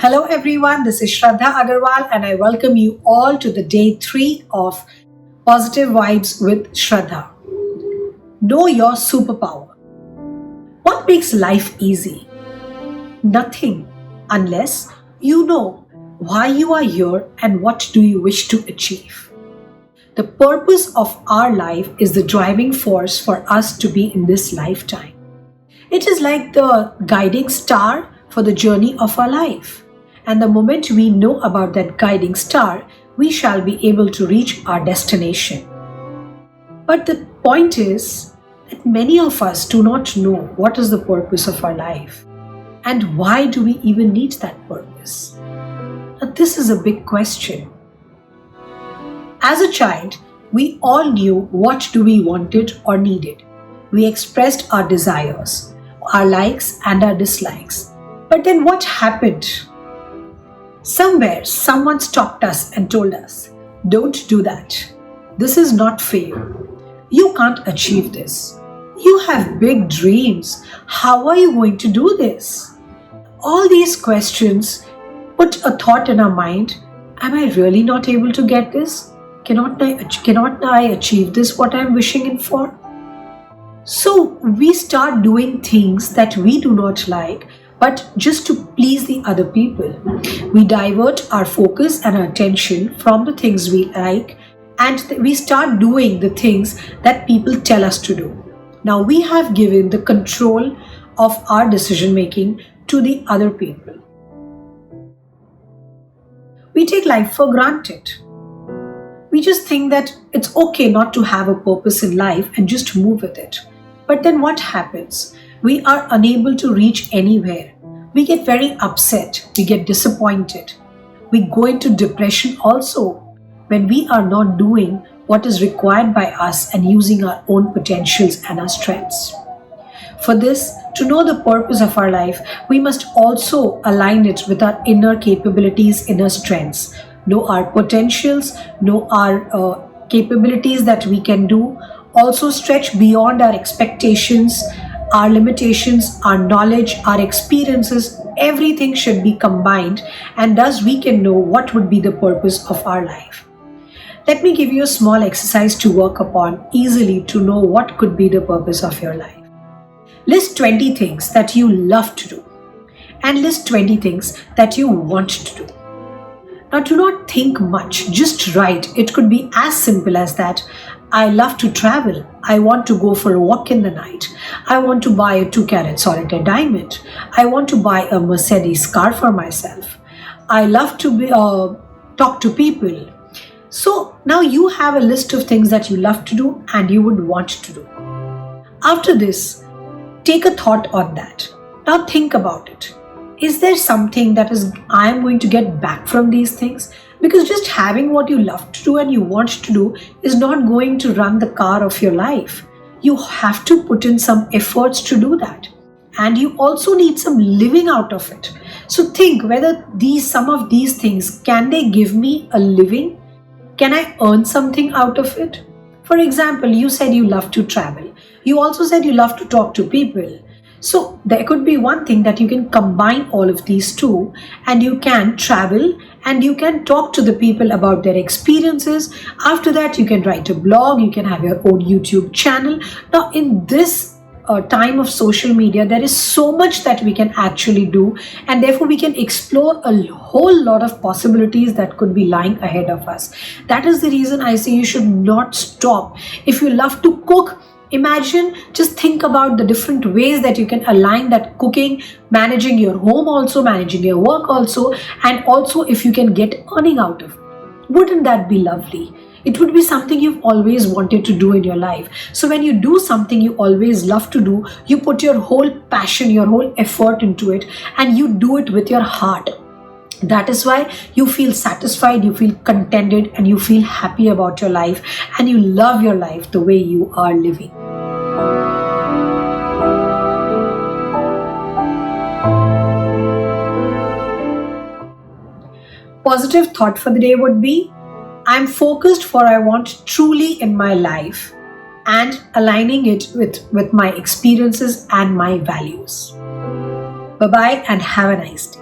Hello everyone, this is Shraddha Agarwal and I welcome you all to the day 3 of Positive Vibes with Shraddha. Know your superpower. What makes life easy? Nothing, unless you know why you are here and what do you wish to achieve. The purpose of our life is the driving force for us to be in this lifetime. It is like the guiding star for the journey of our life. And the moment we know about that guiding star, we shall be able to reach our destination. But the point is that many of us do not know what is the purpose of our life. And why do we even need that purpose? Now, this is a big question. As a child, we all knew what do we wanted or needed. We expressed our desires, our likes and our dislikes. But then what happened? Somewhere, someone stopped us and told us, don't do that. This is not for you. You can't achieve this. You have big dreams. How are you going to do this? All these questions put a thought in our mind. Am I really not able to get this? Cannot I achieve this, what I'm wishing in for? So we start doing things that we do not like, but just to please the other people. We divert our focus and our attention from the things we like and we start doing the things that people tell us to do. Now we have given the control of our decision making to the other people. We take life for granted. We just think that it's okay not to have a purpose in life and just move with it. But then what happens? We are unable to reach anywhere. We get very upset. We get disappointed. We go into depression also when we are not doing what is required by us and using our own potentials and our strengths. For this, to know the purpose of our life, we must also align it with our inner capabilities, inner strengths. Know our potentials, know our capabilities that we can do, also stretch beyond our expectations, our limitations, our knowledge, our experiences, everything should be combined and thus we can know what would be the purpose of our life. Let me give you a small exercise to work upon easily to know what could be the purpose of your life. List 20 things that you love to do and list 20 things that you want to do. Now do not think much, just write. It could be as simple as that. I love to travel. I want to go for a walk in the night. I want to buy a 2-carat solitaire diamond. I want to buy a Mercedes car for myself. I love to talk to people. So now you have a list of things that you love to do and you would want to do. After this, take a thought on that. Now think about it. Is there something that I am going to get back from these things? Because just having what you love to do and you want to do is not going to run the car of your life. You have to put in some efforts to do that. And you also need some living out of it. So think whether some of these things, can they give me a living? Can I earn something out of it? For example, you said you love to travel. You also said you love to talk to people. So there could be one thing that you can combine all of these two and you can travel and you can talk to the people about their experiences. After that, you can write a blog, you can have your own YouTube channel. Now in this time of social media, there is so much that we can actually do and therefore we can explore a whole lot of possibilities that could be lying ahead of us. That is the reason I say you should not stop. If you love to cook, imagine, just think about the different ways that you can align that cooking, managing your home also, managing your work also, and also if you can get earning out of it. Wouldn't that be lovely? It would be something you've always wanted to do in your life. So when you do something you always love to do, you put your whole passion, your whole effort into it, and you do it with your heart. That is why you feel satisfied, you feel contented, and you feel happy about your life, and you love your life the way you are living. Positive thought for the day would be, I'm focused for I want truly in my life and aligning it with my experiences and my values. Bye-bye and have a nice day.